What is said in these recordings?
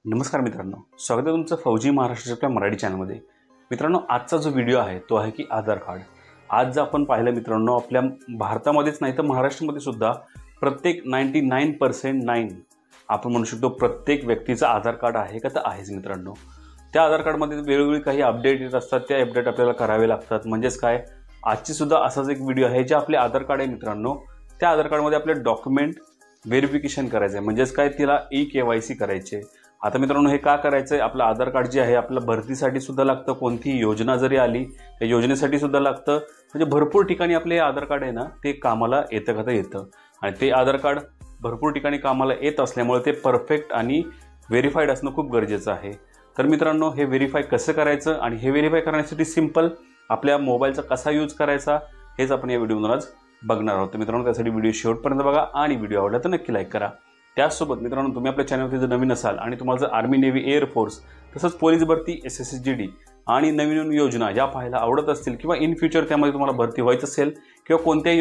नमस्कार मित्रांनो, स्वागत आहे तुमचं फौजी महाराष्ट्राच्या आपल्या मराठी चॅनलमध्ये। मित्रांनो, आजचा जो व्हिडिओ आहे तो आहे की आधार कार्ड। आज जर आपण पाहिलं मित्रांनो, आपल्या भारतामध्येच नाही तर महाराष्ट्रामध्ये सुद्धा प्रत्येक 99% आपण म्हणू शकतो प्रत्येक व्यक्तीचा आधार कार्ड आहे का तर आहेच मित्रांनो। त्या आधार कार्डमध्ये वेगवेगळी काही अपडेट येत असतात, त्या अपडेट आपल्याला करावे लागतात। म्हणजेच काय, आजची सुद्धा असाच एक व्हिडिओ आहे जे आपले आधार कार्ड आहे मित्रांनो, त्या आधार कार्डमध्ये आपले डॉक्युमेंट व्हेरिफिकेशन करायचं आहे। म्हणजेच काय, तिला KYC करायचे। आता मित्रांनो, हे का करायचं आहे, आपलं आधार कार्ड जे आहे आपल्या भरतीसाठी सुद्धा लागतं, कोणती योजना जरी आली त्या योजनेसाठी सुद्धा लागतं। म्हणजे भरपूर ठिकाणी आपले हे आधार कार्ड आहे ना, ते कामाला येतं का तर येतं। आणि ते आधार कार्ड भरपूर ठिकाणी कामाला येत असल्यामुळे ते परफेक्ट आणि व्हेरीफाईड असणं खूप गरजेचं आहे। तर मित्रांनो, हे व्हेरीफाय कसं करायचं आणि हे व्हेरीफाय करण्यासाठी सिंपल आपल्या मोबाईलचा कसा यूज करायचा हेच आपण या व्हिडिओमध्ये आज बघणार आहोत। मित्रांनो, त्यासाठी व्हिडिओ शेवटपर्यंत बघा आणि व्हिडिओ आवडला तर नक्की लाईक करा। त्याचसोबत मित्रांनो, तुम्ही आपल्या चॅनलवरती जर नवीन असाल आणि तुम्हाला जर आर्मी, नेव्ही, एअरफोर्स तसंच पोलीस भरती, SSGD आणि नवीन योजना या पाहायला आवडत असतील किंवा इन फ्युचर त्यामध्ये तुम्हाला भरती व्हायचं असेल किंवा कोणत्याही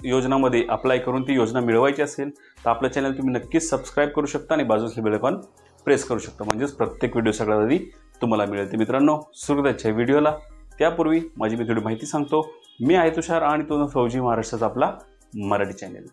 योजनामध्ये अप्लाय करून ती योजना मिळवायची असेल तर आपलं चॅनल तुम्ही नक्कीच सबस्क्राईब करू शकता आणि बाजूला बेल आयकॉन प्रेस करू शकता, म्हणजेच प्रत्येक व्हिडिओ सगळ्यात आधी तुम्हाला मिळेल। तर मित्रांनो, सुरुवातीच्या व्हिडिओला त्यापूर्वी माझी मी थोडी माहिती सांगतो। मी आहे तुषार आणि तो फौजी महाराष्ट्राचा आपला मराठी चॅनल।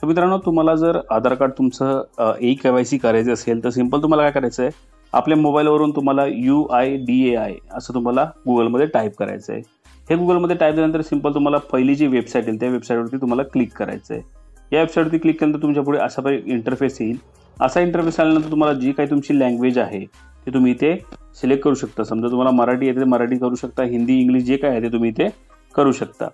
तर मित्रांनो, तुम्हाला जर आधार कार्ड तुमचं KYC करायचं असेल तर सिंपल तुम्हाला काय करायचं आहे, आपल्या मोबाईलवरून तुम्हाला UIDAI असं तुम्हाला गुगलमध्ये टाईप करायचं आहे। हे गुगलमध्ये टाईप झाल्यानंतर सिंपल तुम्हाला पहिली जी वेबसाईट येईल त्या वेबसाईटवरती तुम्हाला क्लिक करायचं आहे। या वेबसाईटवरती क्लिक केल्यानंतर तुमच्या पुढे असा इंटरफेस येईल। असा इंटरफेस आल्यानंतर तुम्हाला जी काही तुमची लँग्वेज आहे ते तुम्ही इथे सिलेक्ट करू शकता। समजा तुम्हाला मराठी येते तर मराठी करू शकता, हिंदी, इंग्लिश जे काय आहे ते तुम्ही इथे करू शकता।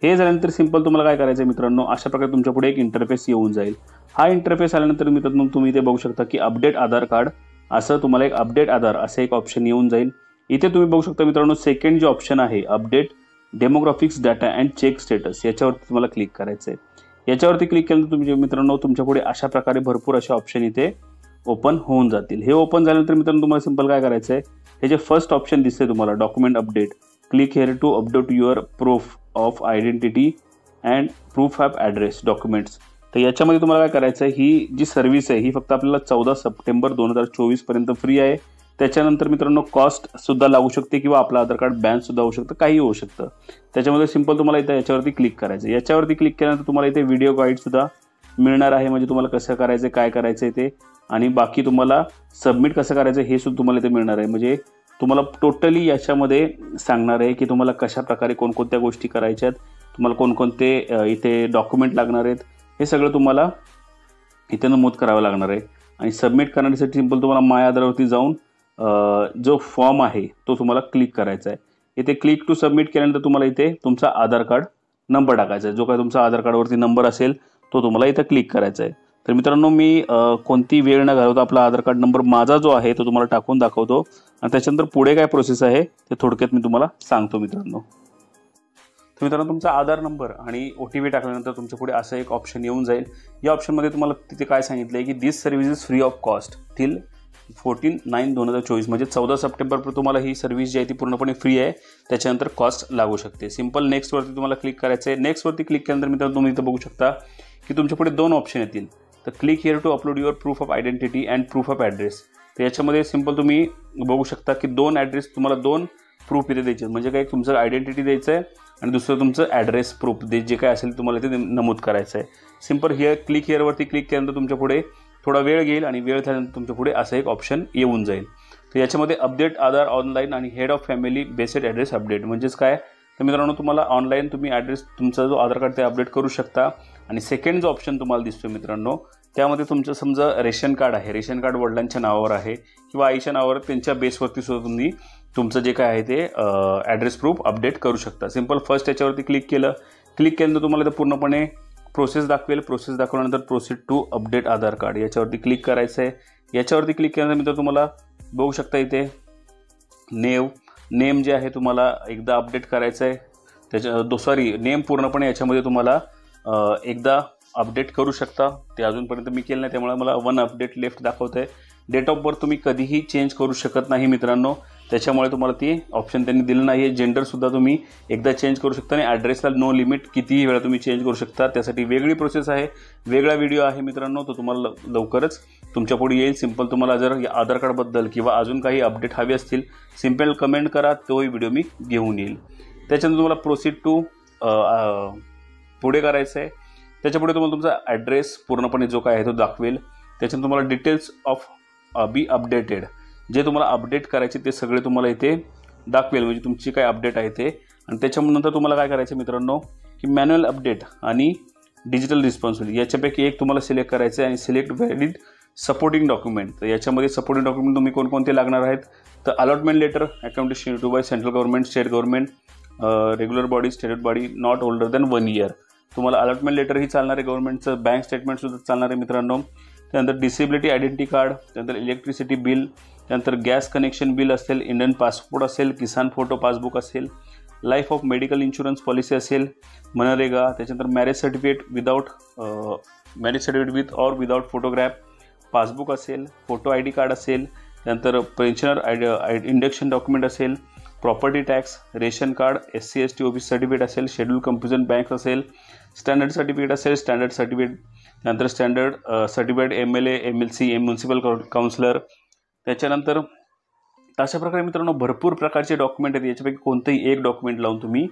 हे झाल्यानंतर सिंपल तुम्हाला काय करायचं आहे मित्रांनो, अशा प्रकारे तुमच्या पुढे एक इंटरफेस येऊन जाईल। हा इंटरफेस आल्यानंतर मित्रांनो, तुम्ही इथे बघू शकता की अपडेट आधार कार्ड असं तुम्हाला एक अपडेट आधार असं एक ऑप्शन येऊन जाईल। इथे तुम्ही बघू शकता मित्रांनो, सेकंड जे ऑप्शन आहे update demographics data and check status, याच्यावरती तुम्हाला क्लिक करायचं आहे। याच्यावरती क्लिक केल्यानंतर तुम्ही मित्रांनो, तुमच्या पुढे अशा प्रकारे भरपूर असे ऑप्शन इथे ओपन होऊन जातील। हे ओपन झाल्यानंतर मित्रांनो, तुम्हाला सिंपल काय करायचं आहे, हे जे फर्स्ट ऑप्शन दिसते तुम्हाला document update, click here to update your proof of identity and proof of address documents. तर याच्यामध्ये तुम्हाला काय करायचं आहे, ही जी सर्व्हिस आहे ही फक्त आपल्याला 14 सप्टेंबर 2024 पर्यंत फ्री आहे। त्याच्यानंतर मित्रांनो, कॉस्ट सुद्धा लागू शकते किंवा आपलं आधार कार्ड बॅन सुद्धा होऊ शकतं, काही होऊ शकतं। त्याच्यामध्ये सिंपल तुम्हाला इथे याच्यावरती क्लिक करायचं। याच्यावरती क्लिक केल्यानंतर तुम्हाला इथे व्हिडिओ गाईड सुद्धा मिळणार आहे, म्हणजे तुम्हाला कसं करायचं, काय करायचं ते, आणि बाकी तुम्हाला सबमिट कसं करायचं हे सुद्धा तुम्हाला इथे मिळणार आहे। म्हणजे तुम्हाला टोटली याच्यामध्ये सांगणार आहे की तुम्हाला कशा प्रकारे कोणकोणत्या गोष्टी करायच्या आहेत, तुम्हाला कोणकोणते इथे डॉक्युमेंट लागणार आहेत, हे सगळं तुम्हाला इथे नमूद करावं लागणार आहे। आणि सबमिट करण्यासाठी सिंपल तुम्हाला माय आधारवरती जाऊन जो फॉर्म आहे तो तुम्हाला क्लिक करायचा आहे। इथे क्लिक टू सबमिट केल्यानंतर तुम्हाला इथे तुमचा आधार कार्ड नंबर टाकायचा आहे। जो काय तुमचा आधार कार्डवरती नंबर असेल तो तुम्हाला इथे क्लिक करायचा आहे। तर मित्रांनो, मी कोणती वेळ न घालवता आपला आधार कार्ड नंबर माझा जो आहे तो तुम्हाला टाकून दाखवतो आणि त्याच्यानंतर पुढे काय प्रोसेस आहे ते थोडक्यात मी तुम्हाला सांगतो मित्रांनो। तर मित्रांनो, तुमचा आधार नंबर आणि OTP टाकल्यानंतर तुमच्या पुढे असं एक ऑप्शन येऊन जाईल। या ऑप्शनमध्ये तुम्हाला तिथे काय सांगितलं आहे की this service is free of cost till 14/9/2024, म्हणजे 14 सप्टेंबरपर्यंत तुम्हाला ही सर्व्हिस जी आहे ती पूर्णपणे फ्री आहे। त्याच्यानंतर कॉस्ट लागू शकते। सिंपल नेक्स्टवरती तुम्हाला क्लिक करायचं आहे। नेक्स्टवरती क्लिक केल्यानंतर मित्रांनो, तुम्ही इथं बघू शकता की तुमच्या पुढे दोन ऑप्शन येतील। तर click here to upload your proof of identity and proof of address. तर याच्यामध्ये सिंपल तुम्ही बघू शकता की दोन ॲड्रेस तुम्हाला दोन प्रूफ इथे द्यायचे, म्हणजे काय तुमचं आयडेंटिटी द्यायचं आहे आणि दुसरं तुमचं ॲड्रेस प्रूफ जे काय असेल तुम्हाला इथे नमूद करायचं आहे। सिंपल क्लिक हिअरवरती क्लिक केल्यानंतर तुमच्या पुढे थोडा वेळ घेईल आणि वेळ झाल्यानंतर तुमच्या पुढे असं एक ऑप्शन येऊन जाईल। तर याच्यामध्ये अपडेट आधार ऑनलाईन आणि head of family based address update, म्हणजेच काय, तर मित्रांनो तुम्हाला ऑनलाईन तुम्ही ॲड्रेस तुमचा जो आधार कार्ड ते अपडेट करू शकता। आणि सेकंड जो ऑप्शन तुम्हाला दिसतो मित्रांनो, त्यामध्ये तुमचं समजा रेशन कार्ड आहे, रेशन कार्ड वडिलांच्या नावावर आहे किंवा आईच्या नावावर, त्यांच्या बेसवरती सुद्धा तुम्ही तुमचं जे काय आहे ते ॲड्रेस प्रूफ अपडेट करू शकता। सिंपल फर्स्ट याच्यावरती क्लिक केल्यानंतर तुम्हाला ते पूर्णपणे प्रोसेस दाखवेल। प्रोसेस दाखवल्यानंतर proceed to update Aadhaar card याच्यावरती क्लिक करायचं आहे। याच्यावरती क्लिक केल्यानंतर मित्र तुम्हाला बघू शकता इथे नेम जे आहे तुम्हाला एकदा अपडेट करायचं आहे। नेम पूर्णपणे याच्यामध्ये तुम्हाला एकदा अपडेट करू शकता। ते अजूनपर्यंत मी केलं नाही त्यामुळे मला 1 अपडेट लेफ्ट दाखवत आहे। डेट ऑफ बर्थ तुम्ही कधीही चेंज करू शकत नाही मित्रांनो, त्याच्यामुळे तुम्हाला ती ऑप्शन त्यांनी दिलं नाही आहे. जेंडरसुद्धा तुम्ही एकदा चेंज करू शकता आणि ॲड्रेसला नो लिमिट कितीही वेळा तुम्ही चेंज करू शकता. त्यासाठी वेगळी प्रोसेस आहे, वेगळा व्हिडिओ आहे मित्रांनो, तो तुम्हाला लवकरच तुमच्या पुढे येईल. सिंपल तुम्हाला जर आधार कार्डबद्दल किंवा अजून काही अपडेट हवे असतील सिंपल कमेंट करा, तोही व्हिडिओ मी घेऊन येईल. त्याच्यानंतर तुम्हाला प्रोसीड टू पुढे करायचं आहे. त्याच्यापुढे तुम्हाला तुमचा ॲड्रेस पूर्णपणे जो काय आहे तो दाखवेल. त्याच्यानंतर तुम्हाला डिटेल्स ऑफ बी अपडेटेड, जे तुम्हाला अपडेट करायचे ते सगळे तुम्हाला इथे दाखवेल, म्हणजे तुमची काय अपडेट आहे ते. आणि त्याच्यानंतर तुम्हाला काय करायचं मित्रांनो की मॅन्युअल अपडेट आणि डिजिटल रिस्पॉन्सिबिलिटी याच्यापैकी एक तुम्हाला सिलेक्ट करायचं आहे आणि सिलेक्ट व्हॅलिड सपोर्टिंग डॉक्युमेंट. तर याच्यामध्ये सपोर्टिंग डॉक्युमेंट तुम्ही कोणकोणते लागणार आहेत तर allotment letter accounted issued by central government, state government, regular body, state body not older than 1 year. तुम्हाला अलॉटमेंट लेटरही चालणार आहे, गव्हर्नमेंटचं बँक स्टेटमेंटसुद्धा चालणार आहे मित्रांनो. त्यानंतर डिसेबिलिटी आयडेंटिटी कार्ड, त्यानंतर इलेक्ट्रिसिटी बिल, त्यानंतर गॅस कनेक्शन बिल असेल, इंडियन पासपोर्ट असेल, किसान फोटो पासबुक असेल, life of medical insurance policy असेल, मनरेगा, त्याच्यानंतर marriage certificate with or without photograph, passbook असेल, फोटो ID कार्ड असेल, त्यानंतर पेन्शनर इंडक्शन डॉक्युमेंट असेल, property tax, ration card, SC ST OBC certificate असेल, शेड्यूल कंपोजिशन बँक असेल, standard certificate असेल, standard certificate, त्यानंतर standard certificate MLA, MLC, municipal counsellor. त्याच्यानंतर अशा प्रकारे मित्रांनो भरपूर प्रकारचे डॉक्युमेंट आहेत. याच्यापैकी कोणतंही एक डॉक्युमेंट लावून तुम्ही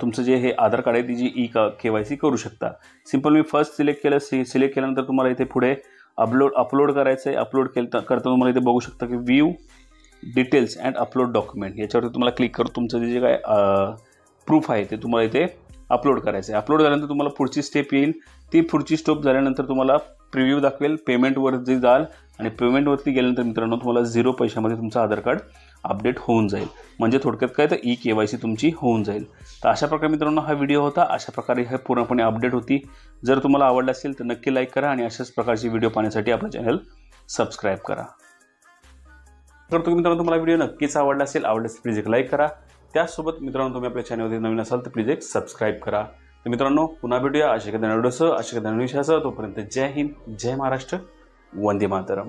तुमचं जे हे आधार कार्ड आहे ती जी KYC करू शकता. सिंपल मी फर्स्ट सिलेक्ट केलं. सिलेक्ट केल्यानंतर तुम्हाला इथे पुढे अपलोड करायचं आहे. अपलोड करता तुम्हाला इथे बघू शकता की view details and upload document, याच्यावरती तुम्हाला क्लिक करून तुमचं जे काय प्रूफ आहे ते तुम्हाला इथे अपलोड करायचं आहे. अपलोड झाल्यानंतर तुम्हाला पुढची स्टेप येईल. ती पुढची स्टेप झाल्यानंतर तुम्हाला प्रिव्ह्यू दाखवेल, पेमेंटवर जे जाल आणि पेमेंटवरती गेल्यानंतर मित्रांनो तुम्हाला 0 पैशामध्ये तुमचं आधार कार्ड अपडेट होऊन जाईल. म्हणजे थोडक्यात काय तर KYC तुमची होऊन जाईल. तर अशा प्रकारे मित्रांनो हा व्हिडिओ होता. अशा प्रकारे हे पूर्णपणे अपडेट होती. जर तुम्हाला आवडलं असेल तर नक्की लाईक करा आणि अशाच प्रकारचे व्हिडिओ पाहण्यासाठी आपलं चॅनल सबस्क्राईब करा. तर तुम्ही मित्रांनो तुम्हाला व्हिडिओ नक्कीच आवडला असेल प्लीज एक लाईक करा. त्याचसोबत मित्रांनो तुम्ही आपल्या चॅनलवरती नवीन असाल तर प्लीज एक सबस्क्राईब करा. तर मित्रांनो पुन्हा भेटूया अशा एखाद्या व्हिडिओसह, अशा एखाद्या विषयासह. तोपर्यंत जय हिंद, जय महाराष्ट्र, वंदे मातरम.